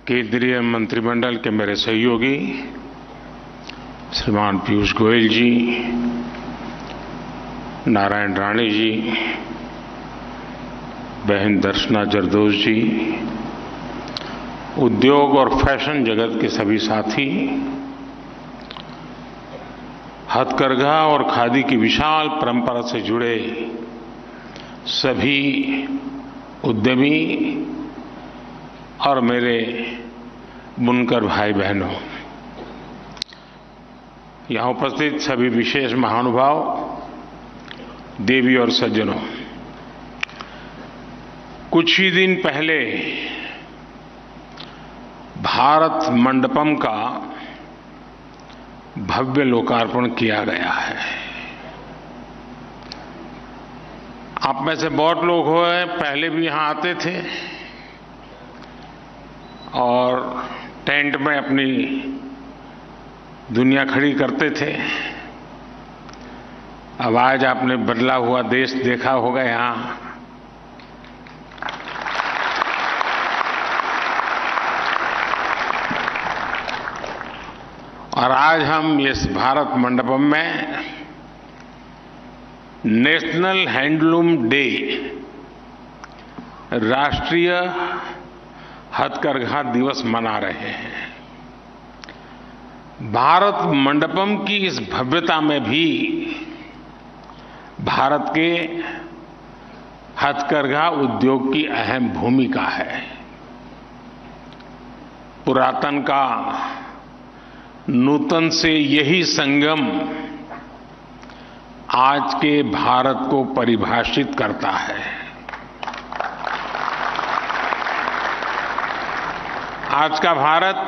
केंद्रीय मंत्रिमंडल के मेरे सहयोगी श्रीमान पीयूष गोयल जी, नारायण राणे जी, बहन दर्शना जरदोश जी, उद्योग और फैशन जगत के सभी साथी, हथकरघा और खादी की विशाल परंपरा से जुड़े सभी उद्यमी और मेरे बुनकर भाई बहनों, यहाँ उपस्थित सभी विशेष महानुभाव, देवी और सज्जनों, कुछ ही दिन पहले भारत मंडपम का भव्य लोकार्पण किया गया है। आप में से बहुत लोग पहले भी यहां आते थे और टेंट में अपनी दुनिया खड़ी करते थे। अब आज आपने बदला हुआ देश देखा होगा यहां। और आज हम इस भारत मंडपम में नेशनल हैंडलूम डे, राष्ट्रीय हथकरघा दिवस मना रहे हैं। भारत मंडपम की इस भव्यता में भी भारत के हथकरघा उद्योग की अहम भूमिका है। पुरातन का नूतन से यही संगम आज के भारत को परिभाषित करता है। आज का भारत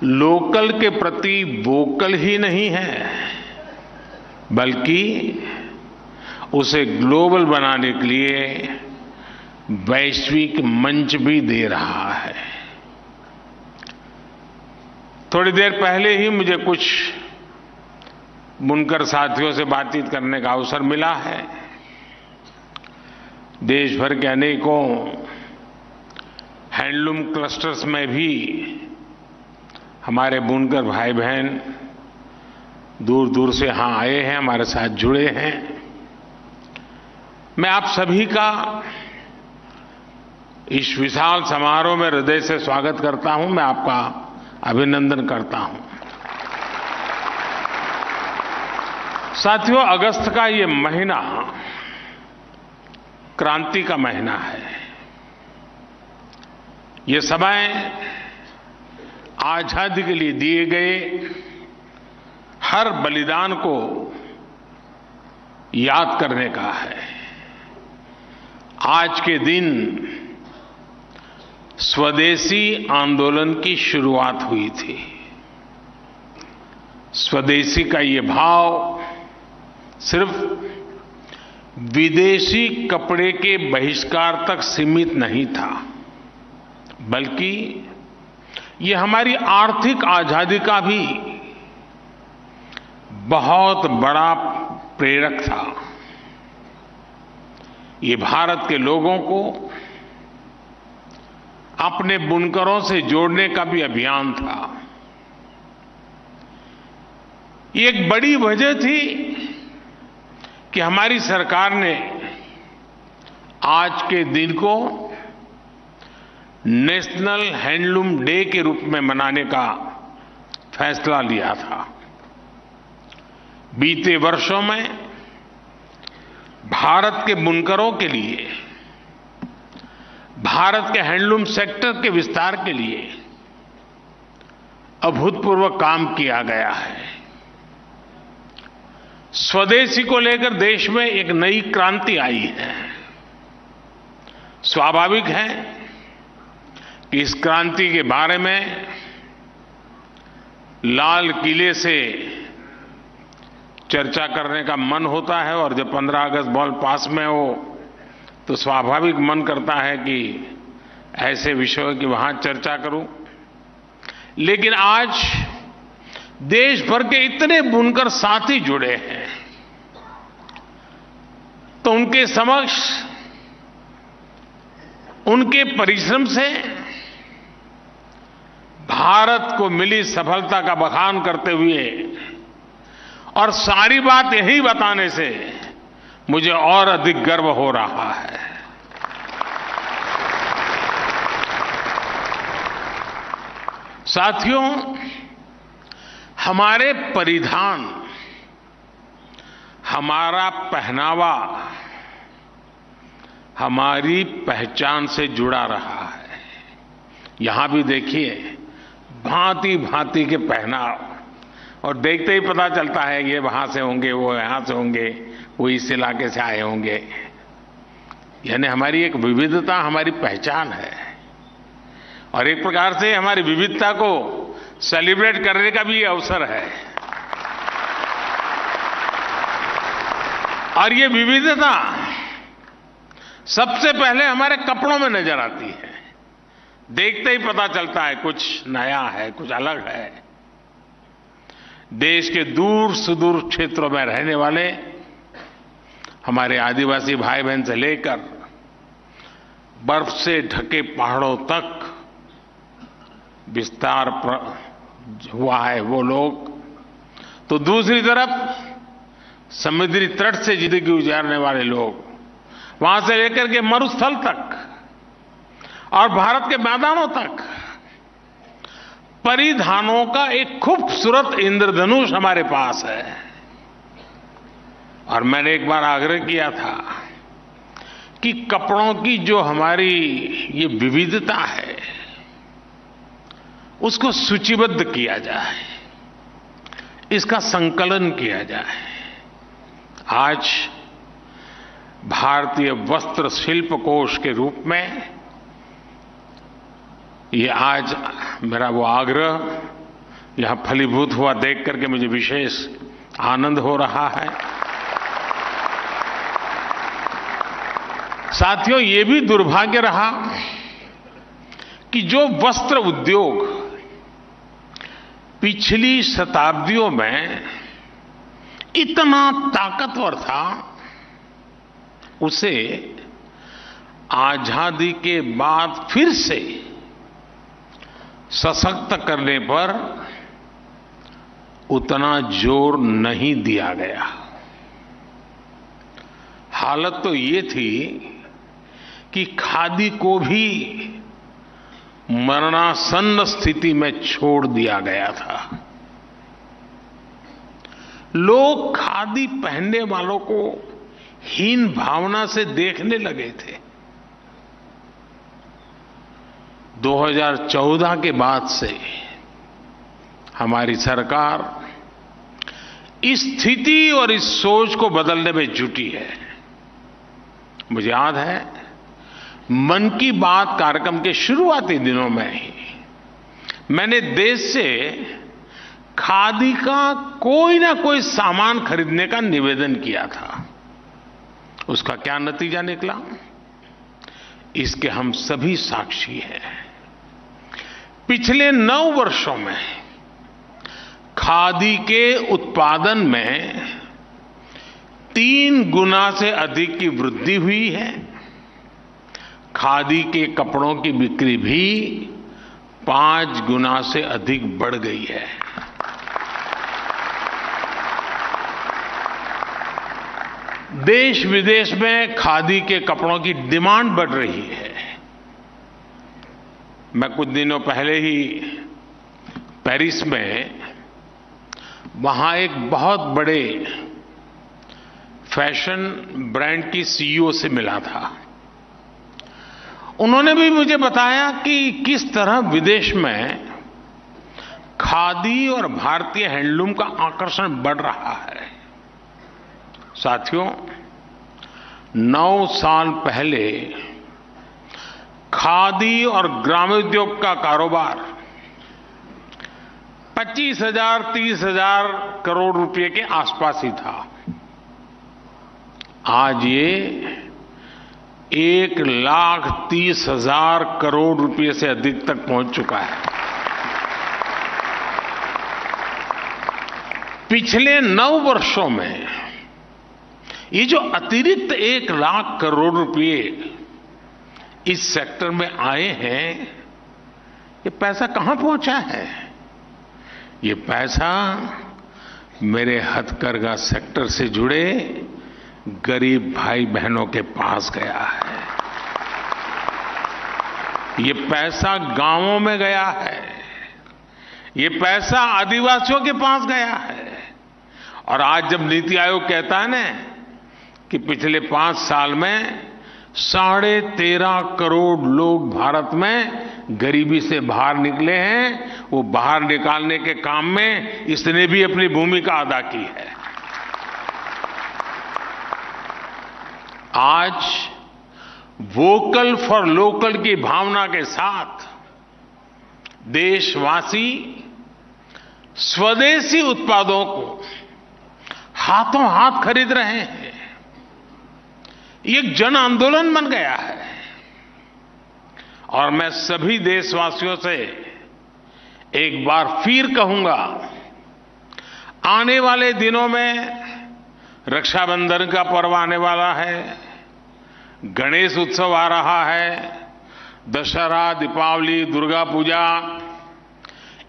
लोकल के प्रति वोकल ही नहीं है, बल्कि उसे ग्लोबल बनाने के लिए वैश्विक मंच भी दे रहा है। थोड़ी देर पहले ही मुझे कुछ बुनकर साथियों से बातचीत करने का अवसर मिला है। देश भर के अनेकों हैंडलूम क्लस्टर्स में भी हमारे बुनकर भाई बहन दूर दूर से यहां आए हैं, हमारे साथ जुड़े हैं। मैं आप सभी का इस विशाल समारोह में हृदय से स्वागत करता हूं। मैं आपका अभिनंदन करता हूं। साथियों, अगस्त का ये महीना क्रांति का महीना है। ये समय आजादी के लिए दिए गए हर बलिदान को याद करने का है। आज के दिन स्वदेशी आंदोलन की शुरुआत हुई थी। स्वदेशी का ये भाव सिर्फ विदेशी कपड़े के बहिष्कार तक सीमित नहीं था, बल्कि ये हमारी आर्थिक आजादी का भी बहुत बड़ा प्रेरक था। ये भारत के लोगों को अपने बुनकरों से जोड़ने का भी अभियान था। ये एक बड़ी वजह थी कि हमारी सरकार ने आज के दिन को नेशनल हैंडलूम डे के रूप में मनाने का फैसला लिया था। बीते वर्षों में भारत के बुनकरों के लिए, भारत के हैंडलूम सेक्टर के विस्तार के लिए अभूतपूर्व काम किया गया है। स्वदेशी को लेकर देश में एक नई क्रांति आई है। स्वाभाविक है कि इस क्रांति के बारे में लाल किले से चर्चा करने का मन होता है, और जब 15 अगस्त बॉल पास में हो तो स्वाभाविक मन करता है कि ऐसे विषयों की वहां चर्चा करूं। लेकिन आज देश भर के इतने बुनकर साथी जुड़े हैं, तो उनके समक्ष उनके परिश्रम से भारत को मिली सफलता का बखान करते हुए और सारी बात यही बताने से मुझे और अधिक गर्व हो रहा है। साथियों, हमारे परिधान, हमारा पहनावा हमारी पहचान से जुड़ा रहा है। यहां भी देखिए, भांति भांति के पहनाव, और देखते ही पता चलता है ये वहां से होंगे, वो यहां से होंगे, वो इस इलाके से आए होंगे। यानी हमारी एक विविधता हमारी पहचान है, और एक प्रकार से हमारी विविधता को सेलिब्रेट करने का भी अवसर है। और ये विविधता सबसे पहले हमारे कपड़ों में नजर आती है। देखते ही पता चलता है कुछ नया है, कुछ अलग है। देश के दूर सुदूर क्षेत्रों में रहने वाले हमारे आदिवासी भाई बहन से लेकर बर्फ से ढके पहाड़ों तक विस्तार हुआ है वो लोग, तो दूसरी तरफ समुद्री तट से जिंदगी गुजारने वाले लोग, वहां से लेकर के मरुस्थल तक और भारत के मैदानों तक परिधानों का एक खूबसूरत इंद्रधनुष हमारे पास है। और मैंने एक बार आग्रह किया था कि कपड़ों की जो हमारी ये विविधता है उसको सूचीबद्ध किया जाए, इसका संकलन किया जाए। आज भारतीय वस्त्र शिल्प कोश के रूप में ये आज मेरा वो आग्रह यहां फलीभूत हुआ देख करके मुझे विशेष आनंद हो रहा है। साथियों, ये भी दुर्भाग्य रहा कि जो वस्त्र उद्योग पिछली शताब्दियों में इतना ताकतवर था, उसे आजादी के बाद फिर से सशक्त करने पर उतना जोर नहीं दिया गया। हालत तो ये थी कि खादी को भी मरणासन्न स्थिति में छोड़ दिया गया था। लोग खादी पहनने वालों को हीन भावना से देखने लगे थे। 2014 के बाद से हमारी सरकार इस स्थिति और इस सोच को बदलने में जुटी है। मुझे याद है, मन की बात कार्यक्रम के शुरुआती दिनों में ही मैंने देश से खादी का कोई ना कोई सामान खरीदने का निवेदन किया था। उसका क्या नतीजा निकला, इसके हम सभी साक्षी हैं। पिछले 9 वर्षों में खादी के उत्पादन में 3 गुना से अधिक की वृद्धि हुई है। खादी के कपड़ों की बिक्री भी 5 गुना से अधिक बढ़ गई है। देश विदेश में खादी के कपड़ों की डिमांड बढ़ रही है। मैं कुछ दिनों पहले ही पेरिस में वहां एक बहुत बड़े फैशन ब्रांड की सीईओ से मिला था। उन्होंने भी मुझे बताया कि किस तरह विदेश में खादी और भारतीय हैंडलूम का आकर्षण बढ़ रहा है। साथियों, 9 साल पहले खादी और ग्रामोद्योग का कारोबार 25,000 30,000 करोड़ रुपए के आसपास ही था। आज ये 1,30,000 करोड़ रुपए से अधिक तक पहुंच चुका है। पिछले 9 वर्षों में ये जो अतिरिक्त 1,00,000 करोड़ रुपए इस सेक्टर में आए हैं, ये पैसा कहां पहुंचा है? ये पैसा मेरे हथकरघा सेक्टर से जुड़े गरीब भाई बहनों के पास गया है। ये पैसा गांवों में गया है, ये पैसा आदिवासियों के पास गया है। और आज जब नीति आयोग कहता है ना कि पिछले 5 साल में 13.5 करोड़ लोग भारत में गरीबी से बाहर निकले हैं, वो बाहर निकालने के काम में इसने भी अपनी भूमिका अदा की है। आज वोकल फॉर लोकल की भावना के साथ देशवासी स्वदेशी उत्पादों को हाथों हाथ खरीद रहे हैं। ये एक जन आंदोलन बन गया है। और मैं सभी देशवासियों से एक बार फिर कहूंगा, आने वाले दिनों में रक्षाबंधन का पर्व आने वाला है, गणेश उत्सव आ रहा है, दशहरा, दीपावली, दुर्गा पूजा,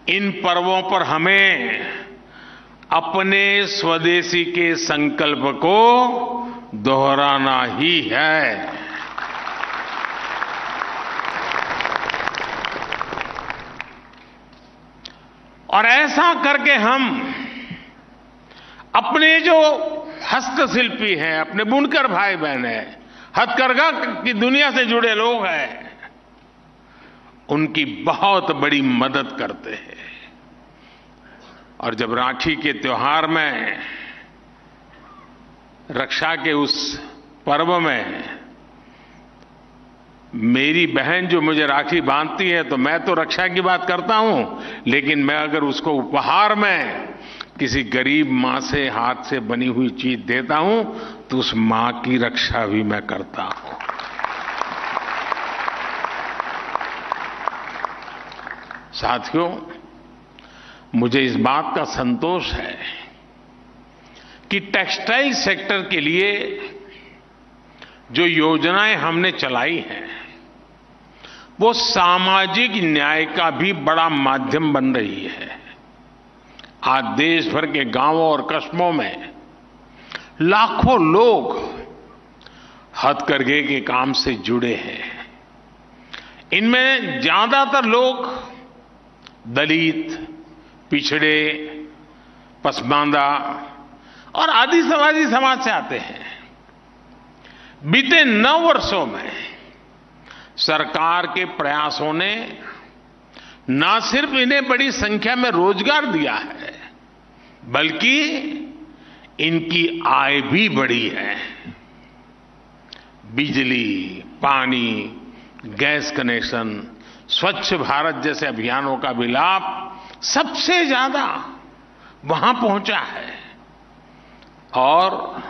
इन पर्वों पर हमें अपने स्वदेशी के संकल्प को दोहराना ही है। और ऐसा करके हम अपने जो हस्तशिल्पी हैं, अपने बुनकर भाई बहन हैं, हथकरघा की दुनिया से जुड़े लोग हैं, उनकी बहुत बड़ी मदद करते हैं। और जब राखी के त्योहार में, रक्षा के उस पर्व में मेरी बहन जो मुझे राखी बांधती है, तो मैं तो रक्षा की बात करता हूं, लेकिन मैं अगर उसको उपहार में किसी गरीब मां से हाथ से बनी हुई चीज देता हूं, तो उस मां की रक्षा भी मैं करता हूं। साथियों, मुझे इस बात का संतोष है कि टेक्सटाइल सेक्टर के लिए जो योजनाएं हमने चलाई हैं, वो सामाजिक न्याय का भी बड़ा माध्यम बन रही है। आज देश भर के गांवों और कस्बों में लाखों लोग हथकरघे के काम से जुड़े हैं। इनमें ज्यादातर लोग दलित, पिछड़े, पसमानदा और आदिवासी समाज से आते हैं। बीते 9 वर्षों में सरकार के प्रयासों ने न सिर्फ इन्हें बड़ी संख्या में रोजगार दिया है, बल्कि इनकी आय भी बढ़ी है। बिजली, पानी, गैस कनेक्शन, स्वच्छ भारत जैसे अभियानों का भी लाभ सबसे ज्यादा वहां पहुंचा है। और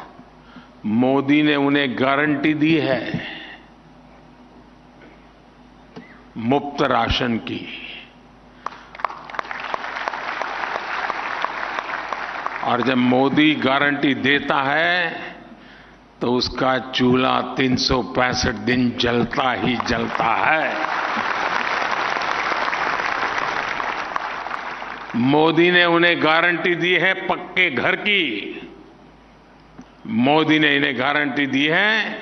मोदी ने उन्हें गारंटी दी है मुफ्त राशन की। और जब मोदी गारंटी देता है तो उसका चूल्हा 365 दिन जलता ही जलता है। मोदी ने उन्हें गारंटी दी है पक्के घर की। मोदी ने इन्हें गारंटी दी है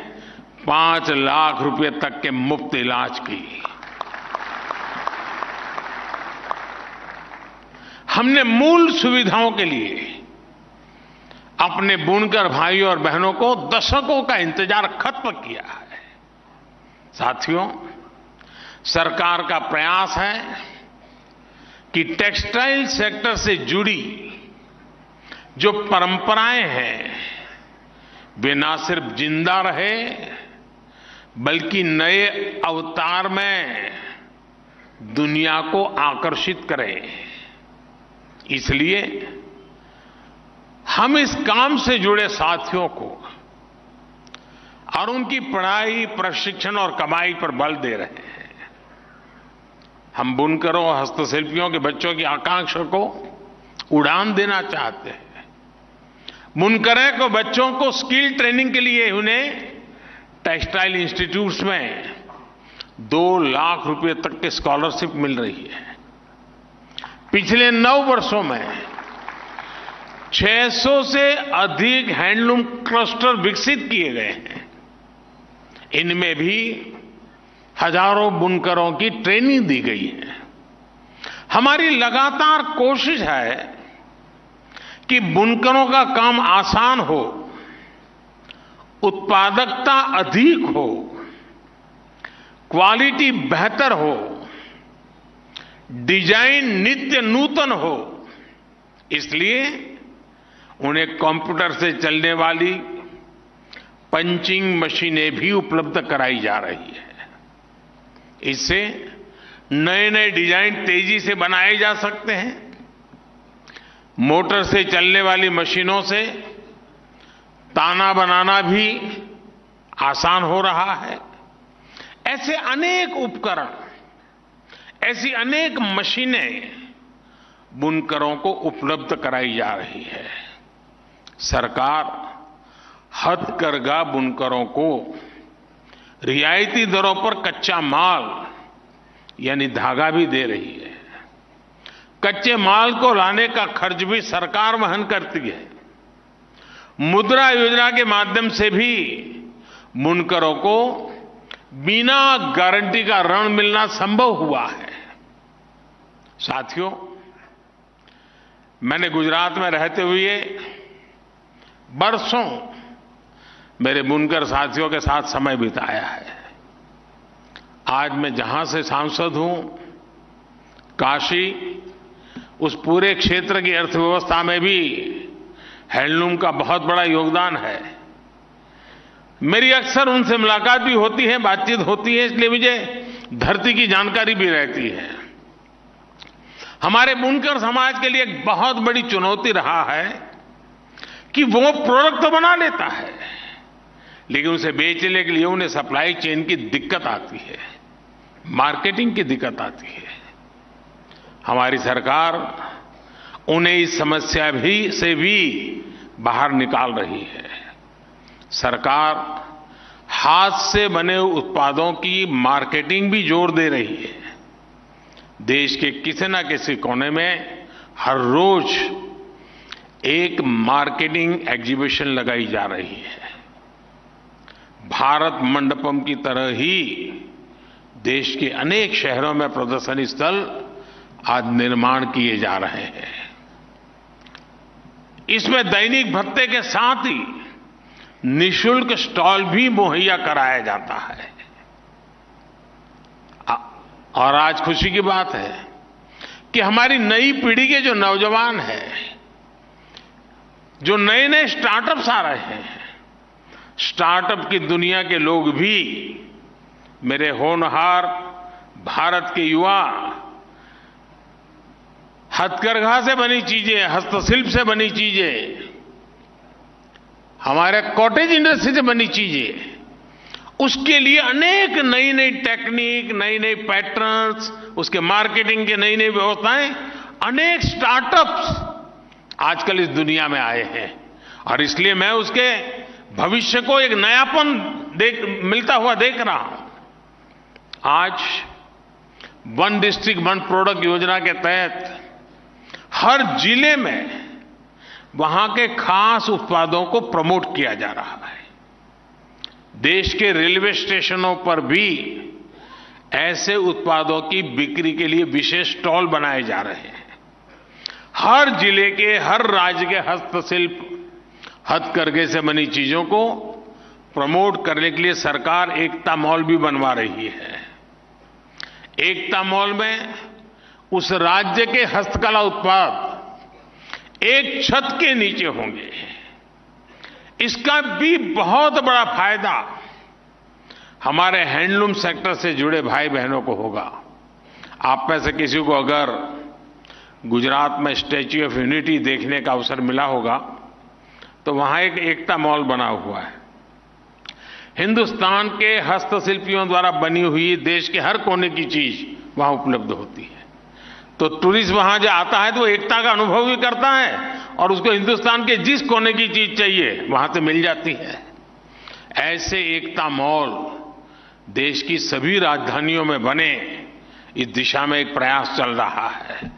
5 लाख रुपए तक के मुफ्त इलाज की। हमने मूल सुविधाओं के लिए अपने बुनकर भाइयों और बहनों को दशकों का इंतजार खत्म किया है। साथियों, सरकार का प्रयास है कि टेक्सटाइल सेक्टर से जुड़ी जो परंपराएं हैं, वे न सिर्फ जिंदा रहे, बल्कि नए अवतार में दुनिया को आकर्षित करें। इसलिए हम इस काम से जुड़े साथियों को और उनकी पढ़ाई, प्रशिक्षण और कमाई पर बल दे रहे हैं। हम बुनकरों और हस्तशिल्पियों के बच्चों की आकांक्षा को उड़ान देना चाहते हैं। बुनकरों को बच्चों को स्किल ट्रेनिंग के लिए उन्हें टेक्सटाइल इंस्टीट्यूट्स में 2 लाख रुपए तक की स्कॉलरशिप मिल रही है। पिछले 9 वर्षों में 600 से अधिक हैंडलूम क्लस्टर विकसित किए गए हैं। इनमें भी हजारों बुनकरों की ट्रेनिंग दी गई है। हमारी लगातार कोशिश है कि बुनकरों का काम आसान हो, उत्पादकता अधिक हो, क्वालिटी बेहतर हो, डिजाइन नित्य नूतन हो। इसलिए उन्हें कंप्यूटर से चलने वाली पंचिंग मशीनें भी उपलब्ध कराई जा रही है। इससे नए नए डिजाइन तेजी से बनाए जा सकते हैं। मोटर से चलने वाली मशीनों से ताना बनाना भी आसान हो रहा है। ऐसे अनेक उपकरण, ऐसी अनेक मशीनें बुनकरों को उपलब्ध कराई जा रही है। सरकार हथकरघा बुनकरों को रियायती दरों पर कच्चा माल यानी धागा भी दे रही है। कच्चे माल को लाने का खर्च भी सरकार वहन करती है। मुद्रा योजना के माध्यम से भी बुनकरों को बिना गारंटी का ऋण मिलना संभव हुआ है। साथियों, मैंने गुजरात में रहते हुए बरसों मेरे बुनकर साथियों के साथ समय बिताया है। आज मैं जहां से सांसद हूं, काशी, उस पूरे क्षेत्र की अर्थव्यवस्था में भी हैंडलूम का बहुत बड़ा योगदान है। मेरी अक्सर उनसे मुलाकात भी होती है, बातचीत होती है, इसलिए मुझे धरती की जानकारी भी रहती है। हमारे बुनकर समाज के लिए एक बहुत बड़ी चुनौती रहा है कि वो प्रोडक्ट तो बना लेता है, लेकिन उसे बेचने के लिए उन्हें सप्लाई चेन की दिक्कत आती है, मार्केटिंग की दिक्कत आती है। हमारी सरकार उन्हें इस समस्या से भी बाहर निकाल रही है। सरकार हाथ से बने उत्पादों की मार्केटिंग भी जोर दे रही है। देश के किसी न किसी कोने में हर रोज एक मार्केटिंग एग्जीबिशन लगाई जा रही है। भारत मंडपम की तरह ही देश के अनेक शहरों में प्रदर्शनी स्थल आज निर्माण किए जा रहे हैं। इसमें दैनिक भत्ते के साथ ही निःशुल्क स्टॉल भी मुहैया कराया जाता है। और आज खुशी की बात है कि हमारी नई पीढ़ी के जो नौजवान हैं, जो नए नए स्टार्टअप्स आ रहे हैं, स्टार्टअप की दुनिया के लोग भी मेरे होनहार भारत के युवा हथकरघा से बनी चीजें, हस्तशिल्प से बनी चीजें, हमारे कॉटेज इंडस्ट्री से बनी चीजें, उसके लिए अनेक नई नई टेक्निक, नई नई पैटर्न्स, उसके मार्केटिंग के नई नई व्यवस्थाएं, अनेक स्टार्टअप्स आजकल इस दुनिया में आए हैं। और इसलिए मैं उसके भविष्य को एक नयापन मिलता हुआ देख रहा हूं। आज वन डिस्ट्रिक्ट वन प्रोडक्ट योजना के तहत हर जिले में वहां के खास उत्पादों को प्रमोट किया जा रहा है। देश के रेलवे स्टेशनों पर भी ऐसे उत्पादों की बिक्री के लिए विशेष स्टॉल बनाए जा रहे हैं। हर जिले के, हर राज्य के हस्तशिल्प, हथकरघे से बनी चीजों को प्रमोट करने के लिए सरकार एकता मॉल भी बनवा रही है। एकता मॉल में उस राज्य के हस्तकला उत्पाद एक छत के नीचे होंगे। इसका भी बहुत बड़ा फायदा हमारे हैंडलूम सेक्टर से जुड़े भाई बहनों को होगा। आप में से किसी को अगर गुजरात में स्टैच्यू ऑफ यूनिटी देखने का अवसर मिला होगा तो वहां एक एकता मॉल बना हुआ है। हिंदुस्तान के हस्तशिल्पियों द्वारा बनी हुई देश के हर कोने की चीज वहां उपलब्ध होती है। तो टूरिस्ट वहां जो आता है तो एकता का अनुभव भी करता है और उसको हिंदुस्तान के जिस कोने की चीज चाहिए वहां से मिल जाती है। ऐसे एकता मॉल देश की सभी राजधानियों में बने, इस दिशा में एक प्रयास चल रहा है।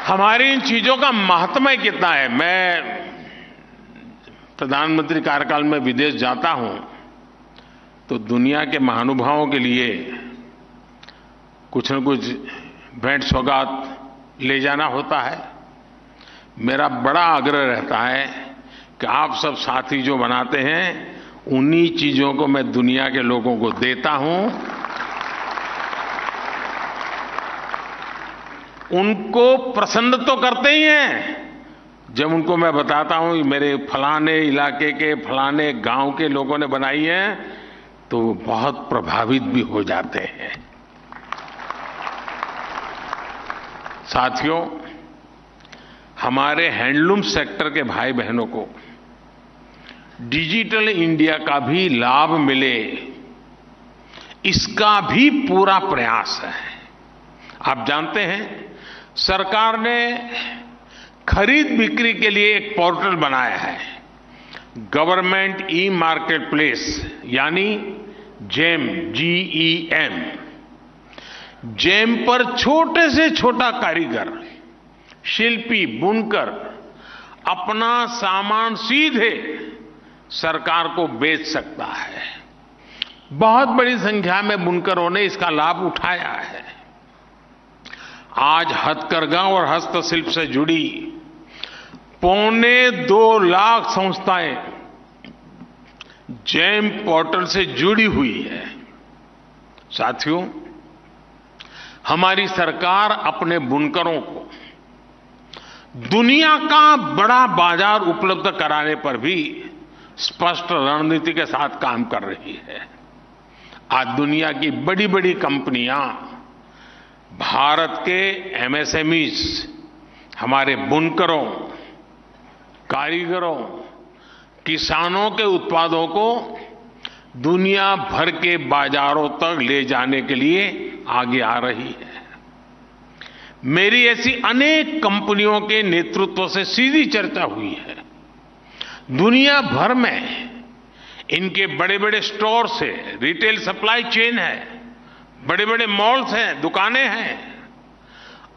हमारी इन चीजों का महात्म्य कितना है। मैं प्रधानमंत्री कार्यकाल में विदेश जाता हूं तो दुनिया के महानुभावों के लिए कुछ न कुछ भेंट सौगात ले जाना होता है। मेरा बड़ा आग्रह रहता है कि आप सब साथी जो बनाते हैं उन्हीं चीजों को मैं दुनिया के लोगों को देता हूं, उनको प्रसन्न तो करते ही हैं। जब उनको मैं बताता हूं कि मेरे फलाने इलाके के फलाने गांव के लोगों ने बनाई है तो वो बहुत प्रभावित भी हो जाते हैं। साथियों, हमारे हैंडलूम सेक्टर के भाई बहनों को डिजिटल इंडिया का भी लाभ मिले, इसका भी पूरा प्रयास है। आप जानते हैं सरकार ने खरीद बिक्री के लिए एक पोर्टल बनाया है, गवर्नमेंट ई मार्केट प्लेस, यानी जेम, GEM। जेम पर छोटे से छोटा कारीगर, शिल्पी, बुनकर अपना सामान सीधे सरकार को बेच सकता है। बहुत बड़ी संख्या में बुनकरों ने इसका लाभ उठाया है। आज हथकरघा और हस्तशिल्प से जुड़ी 2.25 लाख संस्थाएं जेम पोर्टल से जुड़ी हुई है। साथियों, हमारी सरकार अपने बुनकरों को दुनिया का बड़ा बाजार उपलब्ध कराने पर भी स्पष्ट रणनीति के साथ काम कर रही है। आज दुनिया की बड़ी बड़ी कंपनियां भारत के MSMEs, हमारे बुनकरों, कारीगरों, किसानों के उत्पादों को दुनिया भर के बाजारों तक ले जाने के लिए आगे आ रही है। मेरी ऐसी अनेक कंपनियों के नेतृत्व से सीधी चर्चा हुई है। दुनिया भर में इनके बड़े बड़े स्टोर्स हैं, रिटेल सप्लाई चेन है, बड़े बड़े मॉल्स हैं, दुकानें हैं।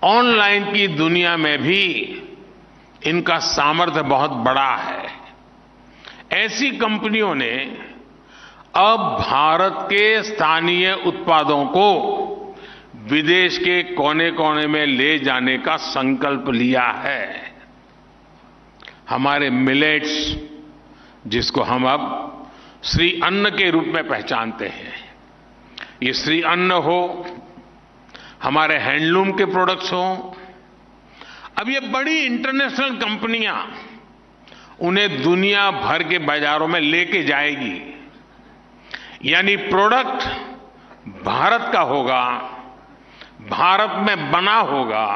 ऑनलाइन की दुनिया में भी इनका सामर्थ्य बहुत बड़ा है। ऐसी कंपनियों ने अब भारत के स्थानीय उत्पादों को विदेश के कोने कोने में ले जाने का संकल्प लिया है। हमारे मिलेट्स, जिसको हम अब श्री अन्न के रूप में पहचानते हैं, ये श्री अन्न हो, हमारे हैंडलूम के प्रोडक्ट्स हो, अब ये बड़ी इंटरनेशनल कंपनियां उन्हें दुनिया भर के बाजारों में लेके जाएगी। यानी प्रोडक्ट भारत का होगा, भारत में बना होगा,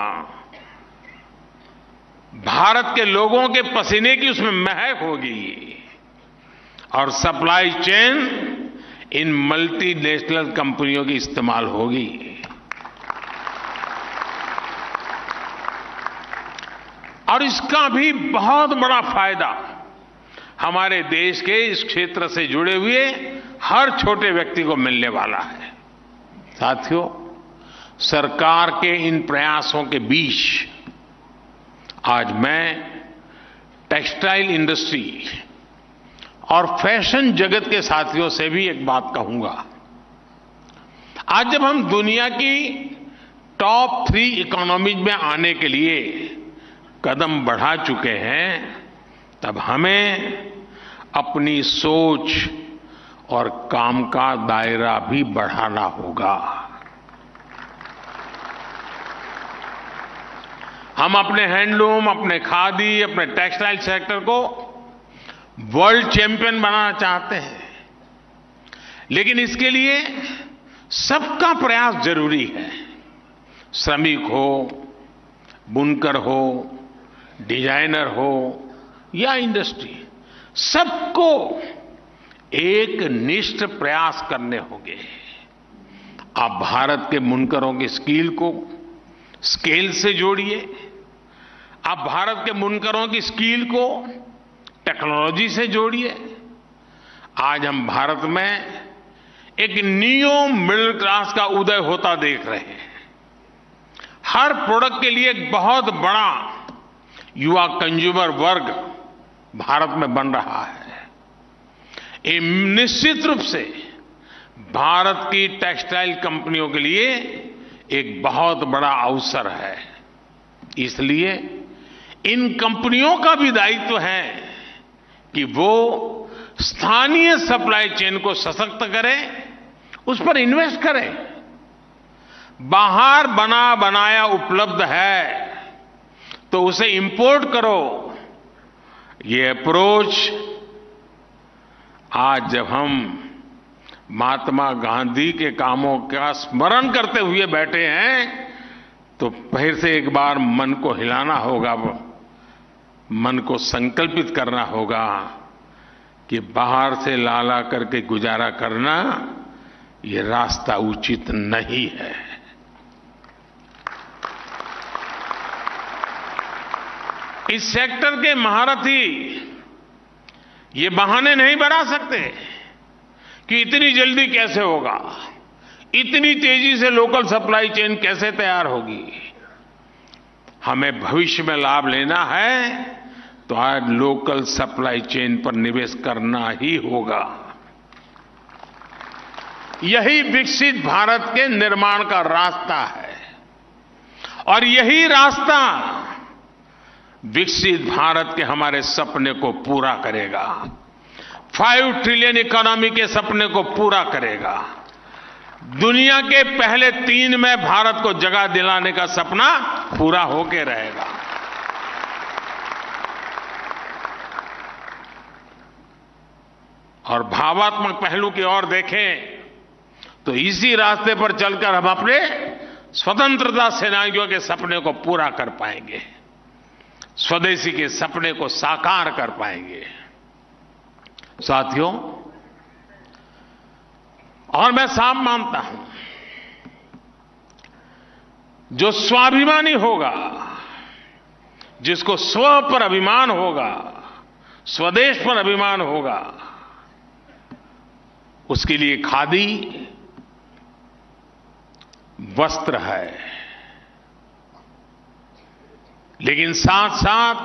भारत के लोगों के पसीने की उसमें महक होगी और सप्लाई चेन इन मल्टीनेशनल कंपनियों की इस्तेमाल होगी। और इसका भी बहुत बड़ा फायदा हमारे देश के इस क्षेत्र से जुड़े हुए हर छोटे व्यक्ति को मिलने वाला है। साथियों, सरकार के इन प्रयासों के बीच आज मैं टेक्सटाइल इंडस्ट्री और फैशन जगत के साथियों से भी एक बात कहूंगा। आज जब हम दुनिया की टॉप 3 इकोनॉमीज में आने के लिए कदम बढ़ा चुके हैं, तब हमें अपनी सोच और काम का दायरा भी बढ़ाना होगा। हम अपने हैंडलूम, अपने खादी, अपने टेक्सटाइल सेक्टर को वर्ल्ड चैंपियन बनाना चाहते हैं, लेकिन इसके लिए सबका प्रयास जरूरी है। श्रमिक हो, बुनकर हो, डिजाइनर हो या इंडस्ट्री, सबको एक निष्ठ प्रयास करने होंगे। आप भारत के बुनकरों की स्किल को स्केल से जोड़िए, आप भारत के बुनकरों की स्किल को टेक्नोलॉजी से जोड़िए, आज हम भारत में एक नियो मिडिल क्लास का उदय होता देख रहे हैं। हर प्रोडक्ट के लिए एक बहुत बड़ा युवा कंज्यूमर वर्ग भारत में बन रहा है। ये निश्चित रूप से भारत की टेक्सटाइल कंपनियों के लिए एक बहुत बड़ा अवसर है। इसलिए इन कंपनियों का भी दायित्व है कि वो स्थानीय सप्लाई चेन को सशक्त करें, उस पर इन्वेस्ट करें। बाहर बना बनाया उपलब्ध है तो उसे इंपोर्ट करो। ये अप्रोच आज जब हम महात्मा गांधी के कामों का स्मरण करते हुए बैठे हैं तो फिर से एक बार मन को हिलाना होगा, मन को संकल्पित करना होगा कि बाहर से ला करके गुजारा करना ये रास्ता उचित नहीं है। इस सेक्टर के महारथी ये बहाने नहीं बना सकते कि इतनी जल्दी कैसे होगा, इतनी तेजी से लोकल सप्लाई चेन कैसे तैयार होगी। हमें भविष्य में लाभ लेना है तो आज लोकल सप्लाई चेन पर निवेश करना ही होगा। यही विकसित भारत के निर्माण का रास्ता है और यही रास्ता विकसित भारत के हमारे सपने को पूरा करेगा, 5 ट्रिलियन इकोनॉमी के सपने को पूरा करेगा, दुनिया के पहले 3 में भारत को जगह दिलाने का सपना पूरा होके रहेगा। और भावात्मक पहलू की ओर देखें तो इसी रास्ते पर चलकर हम अपने स्वतंत्रता सेनानियों के सपने को पूरा कर पाएंगे, स्वदेशी के सपने को साकार कर पाएंगे। साथियों, और मैं साफ मानता हूं, जो स्वाभिमानी होगा, जिसको स्व पर अभिमान होगा, स्वदेश पर अभिमान होगा, उसके लिए खादी वस्त्र है। लेकिन साथ साथ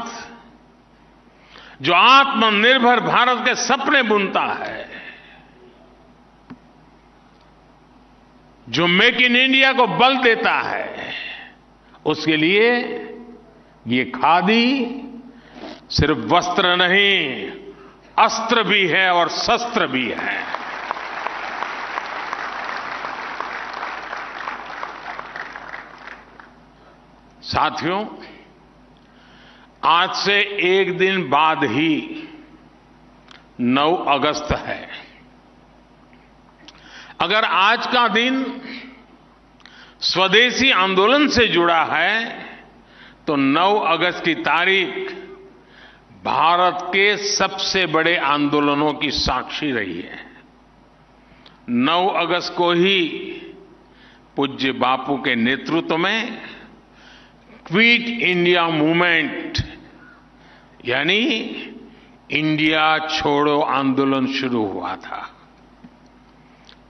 जो आत्मनिर्भर भारत के सपने बुनता है, जो मेक इन इंडिया को बल देता है, उसके लिए ये खादी सिर्फ वस्त्र नहीं, अस्त्र भी है और शस्त्र भी है। साथियों, आज से एक दिन बाद ही 9 अगस्त है। अगर आज का दिन स्वदेशी आंदोलन से जुड़ा है तो 9 अगस्त की तारीख भारत के सबसे बड़े आंदोलनों की साक्षी रही है। 9 अगस्त को ही पूज्य बापू के नेतृत्व में क्विट इंडिया मूवमेंट यानी इंडिया छोड़ो आंदोलन शुरू हुआ था।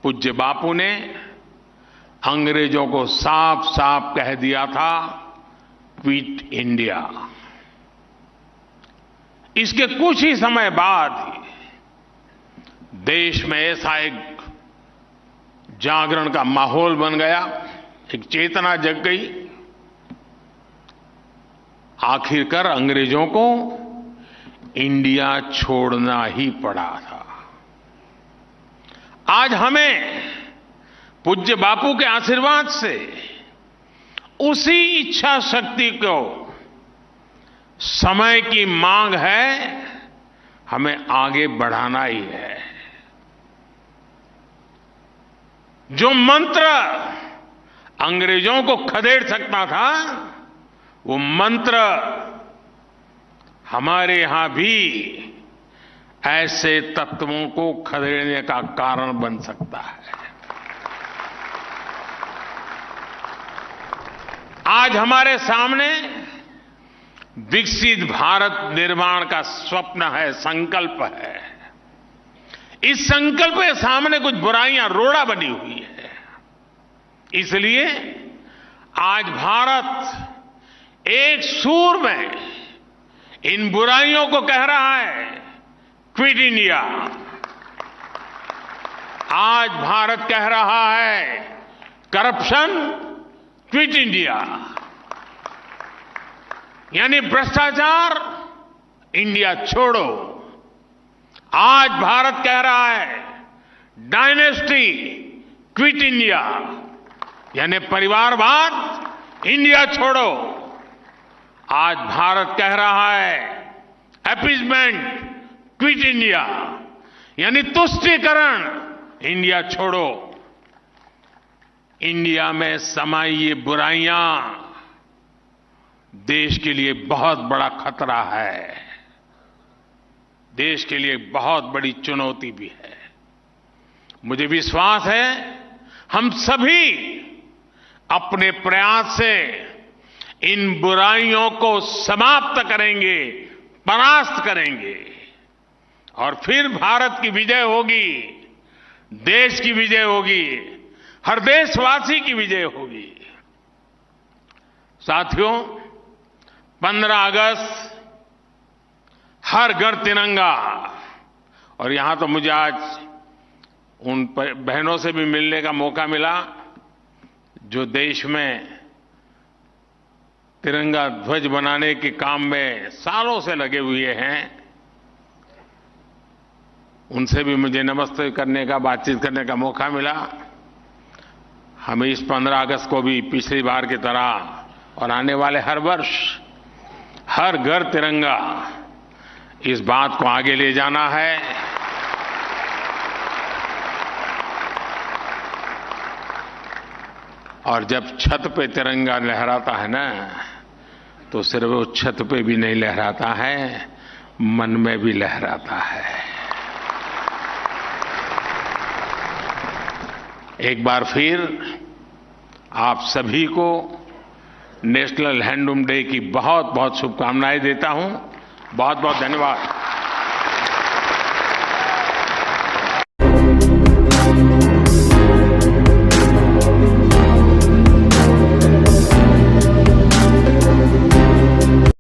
पूज्य बापू ने अंग्रेजों को साफ साफ कह दिया था, क्विट इंडिया। इसके कुछ ही समय बाद देश में ऐसा एक जागरण का माहौल बन गया, एक चेतना जग गई। आखिरकार अंग्रेजों को इंडिया छोड़ना ही पड़ा था। आज हमें पूज्य बापू के आशीर्वाद से उसी इच्छा शक्ति को समय की मांग है, हमें आगे बढ़ाना ही है। जो मंत्र अंग्रेजों को खदेड़ सकता था, वो मंत्र हमारे यहां भी ऐसे तत्वों को खदेड़ने का कारण बन सकता है। आज हमारे सामने विकसित भारत निर्माण का स्वप्न है, संकल्प है। इस संकल्प के सामने कुछ बुराइयां रोड़ा बनी हुई है। इसलिए आज भारत एक सूर में इन बुराइयों को कह रहा है, क्विट इंडिया। आज भारत कह रहा है, करप्शन क्विट इंडिया, यानी भ्रष्टाचार इंडिया छोड़ो। आज भारत कह रहा है, डायनेस्टी क्विट इंडिया, यानी परिवारवाद इंडिया छोड़ो। आज भारत कह रहा है, अपीजमेंट क्विट इंडिया, यानी तुष्टीकरण इंडिया छोड़ो। इंडिया में समाई ये बुराइयां देश के लिए बहुत बड़ा खतरा है, देश के लिए बहुत बड़ी चुनौती भी है। मुझे विश्वास है हम सभी अपने प्रयास से इन बुराइयों को समाप्त करेंगे, परास्त करेंगे, और फिर भारत की विजय होगी, देश की विजय होगी, हर देशवासी की विजय होगी। साथियों, 15 अगस्त हर घर तिरंगा, और यहां तो मुझे आज उन बहनों से भी मिलने का मौका मिला जो देश में तिरंगा ध्वज बनाने के काम में सालों से लगे हुए हैं। उनसे भी मुझे नमस्ते करने का, बातचीत करने का मौका मिला। हमें इस 15 अगस्त को भी पिछली बार की तरह और आने वाले हर वर्ष हर घर तिरंगा, इस बात को आगे ले जाना है। और जब छत पे तिरंगा लहराता है ना, तो सिर्फ वो छत पे भी नहीं लहराता है, मन में भी लहराता है। एक बार फिर आप सभी को नेशनल हैंडलूम डे की बहुत बहुत शुभकामनाएं देता हूं। बहुत बहुत धन्यवाद।